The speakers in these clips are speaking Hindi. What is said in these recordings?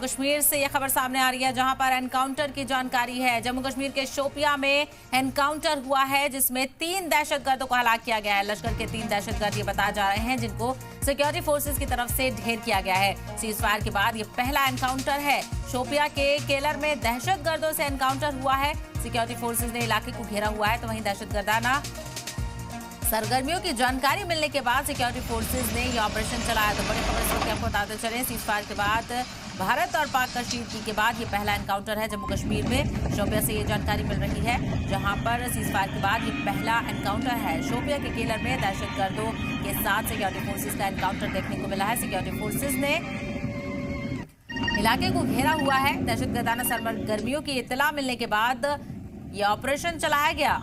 कश्मीर से यह खबर सामने आ रही है जहां पर एनकाउंटर की जानकारी है। जम्मू कश्मीर के शोपियां में एनकाउंटर हुआ है जिसमें 3 दहशतगर्दों को हलाक किया गया है। लश्कर के 3 दहशतगर्द ये बताए जा रहे हैं जिनको सिक्योरिटी फोर्सेस की तरफ से ढेर किया गया है। सीज फायर के बाद ये पहला एनकाउंटर है। शोपियां के केलर में दहशतगर्दों से एनकाउंटर हुआ है। सिक्योरिटी फोर्सेज ने इलाके को घेरा हुआ है, तो वहीं दहशतगर्दाना सरगर्मियों की जानकारी मिलने के बाद सिक्योरिटी फोर्सेज ने यह ऑपरेशन चलाया। तो बड़ी खबर से आपको बताते चले, सीज फायर के बाद भारत और पाक कश्मीर के बाद ये पहला एनकाउंटर है जम्मू कश्मीर में। शोपिया से ये जानकारी मिल रही है जहां पर सीज फायर के बाद ये पहला एनकाउंटर है। शोपिया के केलर में दहशतगर्दों के साथ सिक्योरिटी फोर्सेज का एनकाउंटर देखने को मिला है। सिक्योरिटी फोर्सेज ने इलाके को घेरा हुआ है। दहशतगर्दाना सरगर्मियों की इत्तला मिलने के बाद ये ऑपरेशन चलाया गया।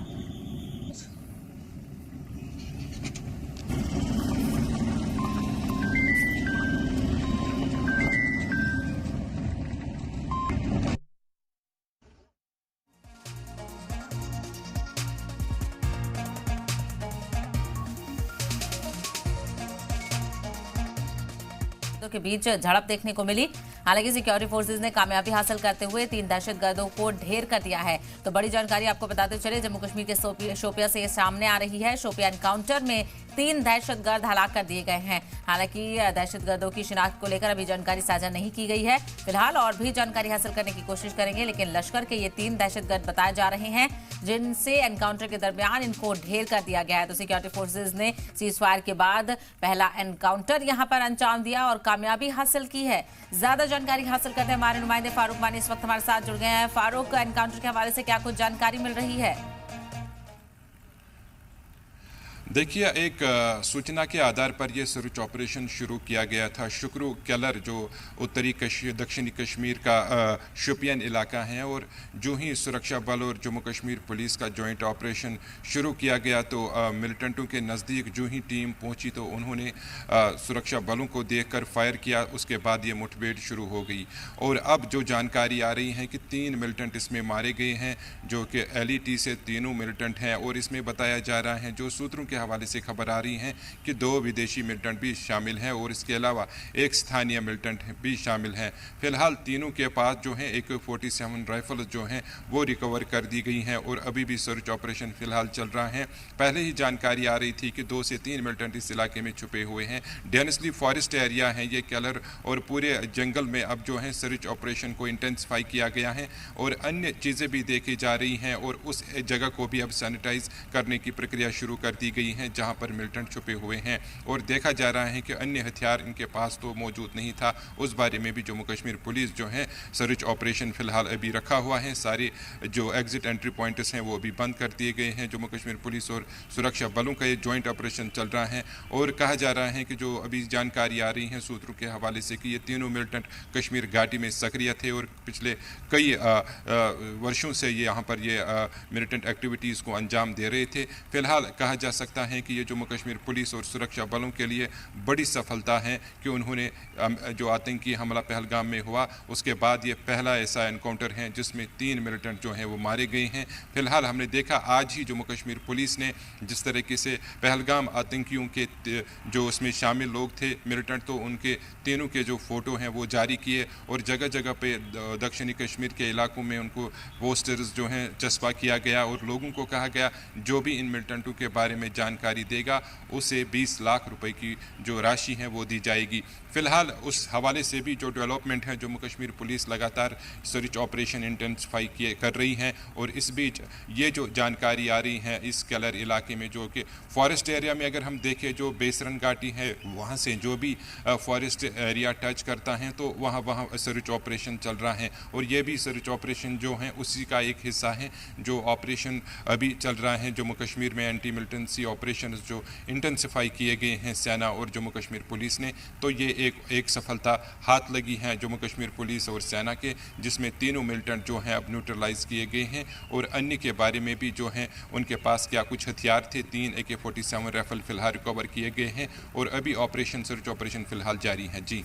के बीच झड़प देखने को मिली। हालांकि सिक्योरिटी फोर्सेज ने कामयाबी हासिल करते हुए 3 दहशतगर्दों को ढेर कर दिया है। तो बड़ी जानकारी आपको बताते चले, जम्मू कश्मीर के शोपिया से ये सामने आ रही है। शोपिया एनकाउंटर में 3 दहशतगर्द हलाक कर दिए गए हैं। हालांकि दहशतगर्दों की शिनाख्त को लेकर अभी जानकारी साझा नहीं की गई है। फिलहाल और भी जानकारी हासिल करने की कोशिश करेंगे, लेकिन लश्कर के ये 3 दहशतगर्द बताए जा रहे हैं जिनसे एनकाउंटर के दरमियान इनको ढेर कर दिया गया है। तो सिक्योरिटी फोर्सेज ने सीज फायर के बाद पहला एनकाउंटर यहां पर अंजाम दिया और कामयाबी हासिल की है। ज्यादा जानकारी हासिल करते हैं हमारे नुमाइंदे फारूक मानी इस वक्त हमारे साथ जुड़ गए हैं। फारूक, एनकाउंटर के हवाले से क्या कुछ जानकारी मिल रही है? देखिए, एक सूचना के आधार पर यह सर्च ऑपरेशन शुरू किया गया था। शुक्रू केलर जो उत्तरी दक्षिणी कश्मीर का शोपियान इलाका है, और जो ही सुरक्षा बल और जम्मू कश्मीर पुलिस का जॉइंट ऑपरेशन शुरू किया गया तो मिलिटेंटों के नज़दीक जो ही टीम पहुंची तो उन्होंने सुरक्षा बलों को देखकर फायर किया। उसके बाद ये मुठभेड़ शुरू हो गई और अब जो जानकारी आ रही है कि 3 मिलिटेंट इसमें मारे गए हैं, जो कि LET से तीनों मिलिटेंट हैं। और इसमें बताया जा रहा है, जो सूत्रों के हवाले से खबर आ रही है कि 2 विदेशी मिलिटेंट भी शामिल हैं और इसके अलावा एक स्थानीय मिलिटेंट भी शामिल हैं। फिलहाल तीनों के पास जो है AK-47 राइफल जो हैं वो रिकवर कर दी गई हैं और अभी भी सर्च ऑपरेशन फिलहाल चल रहा है। पहले ही जानकारी आ रही थी कि 2 से 3 मिलिटेंट इस इलाके में छुपे हुए हैं। डेनिसली फॉरेस्ट एरिया है ये केलर, और पूरे जंगल में अब जो है सर्च ऑपरेशन को इंटेंसिफाई किया गया है और अन्य चीज़ें भी देखी जा रही हैं और उस जगह को भी अब सैनिटाइज करने की प्रक्रिया शुरू कर दी गई है जहां पर मिलिटेंट छुपे हुए हैं। और देखा जा रहा है कि अन्य हथियार इनके पास तो मौजूद नहीं था। उस बारे में भी जम्मू कश्मीर पुलिस जो है सर्च ऑपरेशन फिलहाल अभी रखा हुआ है। सारे जो एग्जिट एंट्री पॉइंट्स हैं वो भी बंद कर दिए गए हैं। जम्मू कश्मीर पुलिस और सुरक्षा बलों का ये जॉइंट ऑपरेशन चल रहा है और कहा जा रहा है कि जो अभी जानकारी आ रही है सूत्रों के हवाले से कि ये तीनों मिलिटेंट कश्मीर घाटी में सक्रिय थे और पिछले कई वर्षों से ये यहाँ पर ये मिलिटेंट एक्टिविटीज़ को अंजाम दे रहे थे। फिलहाल कहा जा सकता है कि ये जम्मू कश्मीर पुलिस और सुरक्षा बलों के लिए बड़ी सफलता है कि उन्होंने जो आतंकी हमला पहलगाम में हुआ उसके बाद ये पहला ऐसा एनकाउंटर है जिसमें 3 मिलिटेंट जो हैं वो मारे गए हैं। फिलहाल हमने देखा आज ही जम्मू कश्मीर पुलिस ने जिस तरीके से पहलगाम आतंकियों के जो उसमें शामिल लोग थे मिलिटेंट, तो उनके तीनों के जो फ़ोटो हैं वो जारी किए और जगह जगह पे दक्षिणी कश्मीर के इलाकों में उनको पोस्टर्स जो हैं चस्पा किया गया और लोगों को कहा गया जो भी इन मिलिटेंटों के बारे में जानकारी देगा उसे 20 लाख रुपए की जो राशि है वो दी जाएगी। फिलहाल उस हवाले से भी जो डेवलपमेंट है, जम्मू कश्मीर पुलिस लगातार सर्च ऑपरेशन इंटेंसिफाई कर रही है और इस बीच ये जो जानकारी आ रही है इस केलर इलाके में जो कि फॉरेस्ट एरिया में अगर हम देखें जो बेसरन घाटी है वहाँ से जो भी फॉरेस्ट एरिया टच करता है तो वहाँ सर्च ऑपरेशन चल रहा है और ये भी सर्च ऑपरेशन जो है उसी का एक हिस्सा है जो ऑपरेशन अभी चल रहा है जम्मू कश्मीर में। एंटी मिलिटेंसी ऑपरेशन जो इंटेंसिफाई किए गए हैं सेना और जम्मू कश्मीर पुलिस ने, तो ये एक सफलता हाथ लगी है जम्मू कश्मीर पुलिस और सेना के, जिसमें तीनों मिलिटेंट जो हैं अब न्यूट्रलाइज किए गए हैं और अन्य के बारे में भी जो हैं उनके पास क्या कुछ हथियार थे। 3 AK-47 राइफल फिलहाल रिकवर किए गए हैं और अभी ऑपरेशन सर्च ऑपरेशन फिलहाल जारी है। जी।